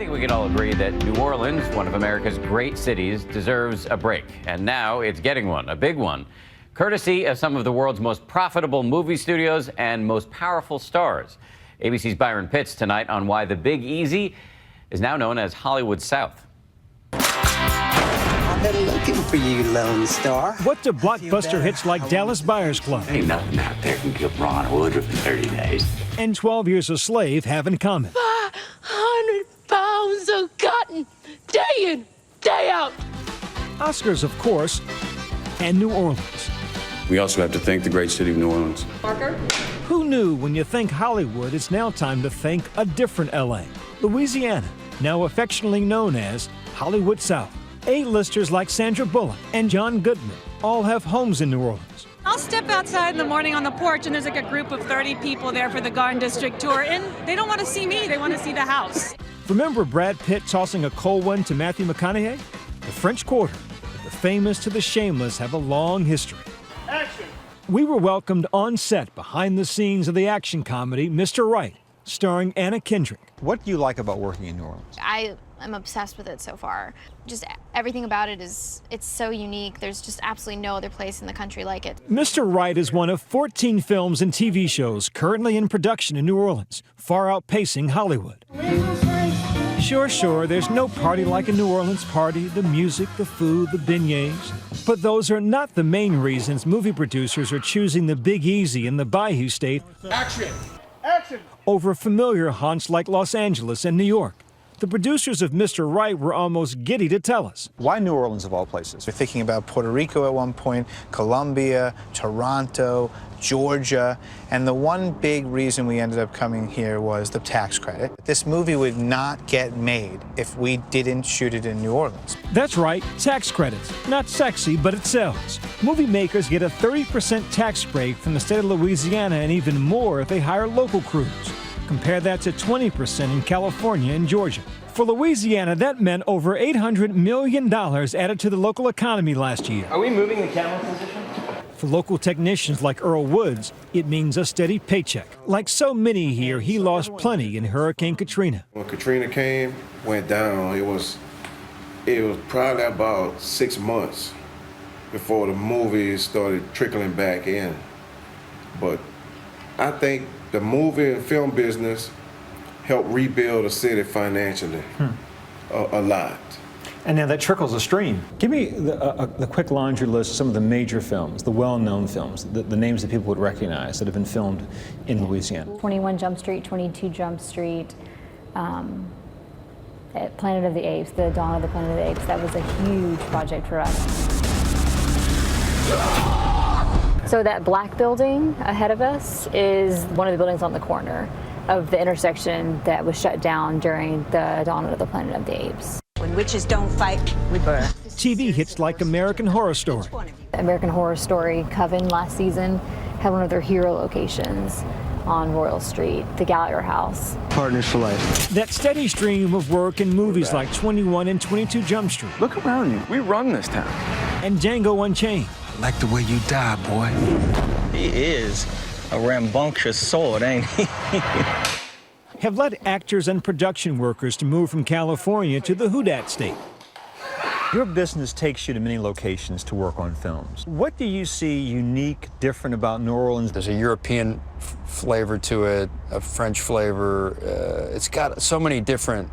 think we can all agree that New Orleans, one of America's great cities, deserves a break. And now it's getting one, a big one, courtesy of some of the world's most profitable movie studios and most powerful stars. ABC's Byron Pitts tonight on why the Big Easy is now known as Hollywood South. I've been looking for you, Lone Star. What do blockbuster hits like Dallas Buyers Club Ain't nothing out there can kill Ron Woodruff in 30 days. and 12 Years a Slave have in common? 500 pounds of cotton, day in, day out. Oscars, of course, and New Orleans. We also have to thank the great city of New Orleans. Parker? Who knew when you think Hollywood, it's now time to think a different L.A., Louisiana, now affectionately known as Hollywood South. A-listers like Sandra Bullock and John Goodman all have homes in New Orleans. I'll step outside in the morning on the porch, and there's like a group of 30 people there for the Garden District tour, and they don't want to see me, they want to see the house. Remember Brad Pitt tossing a cold one to Matthew McConaughey? The French Quarter, the famous to the shameless, have a long history. Action! We were welcomed on set behind the scenes of the action comedy Mr. Right, starring Anna Kendrick. What do you like about working in New Orleans? I'm obsessed with it so far. Just everything about it it's so unique. There's just absolutely no other place in the country like it. Mr. Right is one of 14 films and TV shows currently in production in New Orleans, far outpacing Hollywood. Sure, there's no party like a New Orleans party, the music, the food, the beignets. But those are not the main reasons movie producers are choosing the Big Easy in the Bayou State Action! Action! over familiar haunts like Los Angeles and New York. The producers of Mr. Right were almost giddy to tell us. Why New Orleans of all places? We're thinking about Puerto Rico at one point, Colombia, Toronto, Georgia, and the one big reason we ended up coming here was the tax credit. This movie would not get made if we didn't shoot it in New Orleans. That's right, tax credits. Not sexy, but it sells. Movie makers get a 30% tax break from the state of Louisiana and even more if they hire local crews. Compare that to 20% in California and Georgia. For Louisiana, that meant over $800 million added to the local economy last year. Are we moving the camera position? For local technicians like Earl Woods, it means a steady paycheck. Like so many here, he lost plenty in Hurricane Katrina. When Katrina came, went down, it was probably about 6 months before the movies started trickling back in. But I think the movie and film business helped rebuild the city financially a lot. And now that trickles a stream. Give me the quick laundry list of some of the major films, the well-known films, the names that people would recognize that have been filmed in Louisiana. 21 Jump Street, 22 Jump Street, Planet of the Apes, the Dawn of the Planet of the Apes. That was a huge project for us. So that black building ahead of us is one of the buildings on the corner of the intersection that was shut down during the Dawn of the Planet of the Apes. When witches don't fight, we burn. TV hits like American Horror Story. American Horror Story, Coven last season had one of their hero locations on Royal Street, the Gallier House. Partners for life. That steady stream of work in movies like 21 and 22 Jump Street. Look around you. We run this town. And Django Unchained. Like the way you die, boy. He is a rambunctious sword, ain't he? Have led actors and production workers to move from California to the Houdat State. Your business takes you to many locations to work on films. What do you see unique, different about New Orleans? There's a European flavor to it, a French flavor. It's got so many different.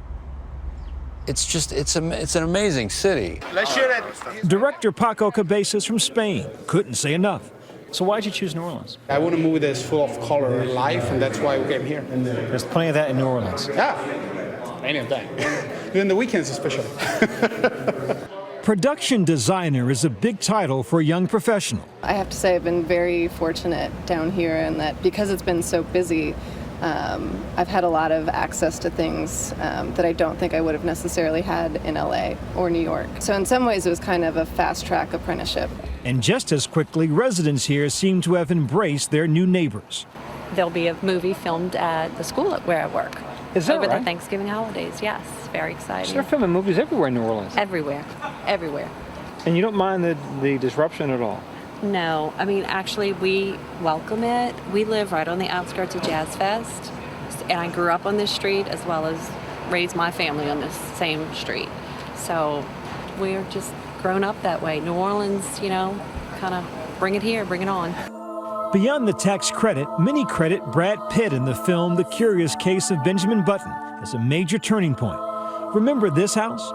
It's an amazing city. Let's shoot it. Director Paco Cabezas from Spain couldn't say enough. So why'd you choose New Orleans? I want a movie that's full of color and life, and that's why we came here. There's plenty of that in New Orleans. Yeah, any of that. During the weekends especially. Production designer is a big title for a young professional. I have to say I've been very fortunate down here in that because it's been so busy, I've had a lot of access to things that I don't think I would have necessarily had in LA or New York. So in some ways it was kind of a fast-track apprenticeship. And just as quickly, residents here seem to have embraced their new neighbors. There'll be a movie filmed at the school where I work. Is that over right? the Thanksgiving holidays, yes. Very exciting. They're filming movies everywhere in New Orleans. Everywhere. And you don't mind the disruption at all? No, I mean, actually, we welcome it. We live right on the outskirts of Jazz Fest, and I grew up on this street as well as raised my family on this same street. So we're just grown up that way. New Orleans, you know, kind of bring it here, bring it on. Beyond the tax credit, many credit Brad Pitt in the film The Curious Case of Benjamin Button as a major turning point. Remember this house?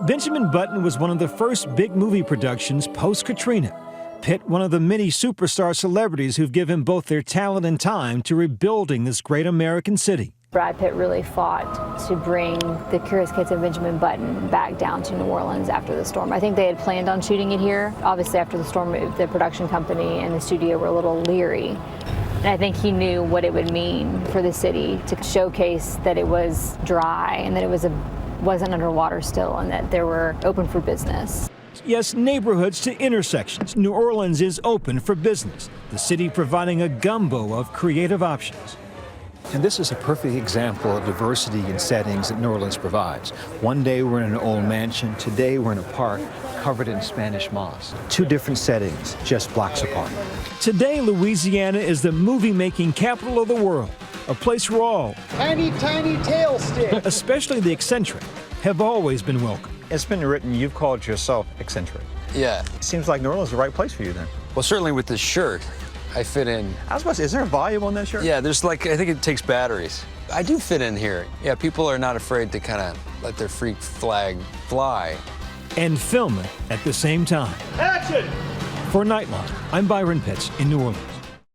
Benjamin Button was one of the first big movie productions post-Katrina. Pitt, one of the many superstar celebrities who've given both their talent and time to rebuilding this great American city. Brad Pitt really fought to bring The Curious Case of Benjamin Button back down to New Orleans after the storm. I think they had planned on shooting it here. Obviously, after the storm, the production company and the studio were a little leery. And I think he knew what it would mean for the city to showcase that it was dry and that it wasn't underwater still and that they were open for business. Yes, neighborhoods to intersections. New Orleans is open for business, the city providing a gumbo of creative options. And this is a perfect example of diversity in settings that New Orleans provides. One day we're in an old mansion, today we're in a park covered in Spanish moss. Two different settings, just blocks apart. Today, Louisiana is the movie-making capital of the world, a place where all, tiny tail stick, especially the eccentric, have always been welcome. It's been written, you've called yourself eccentric. Yeah. Seems like New Orleans is the right place for you then. Well, certainly with this shirt, I fit in. I was about to say, is there a volume on that shirt? Yeah, there's like, I think it takes batteries. I do fit in here. Yeah, people are not afraid to kind of let their freak flag fly. And film it at the same time. Action! For Nightline, I'm Byron Pitts in New Orleans.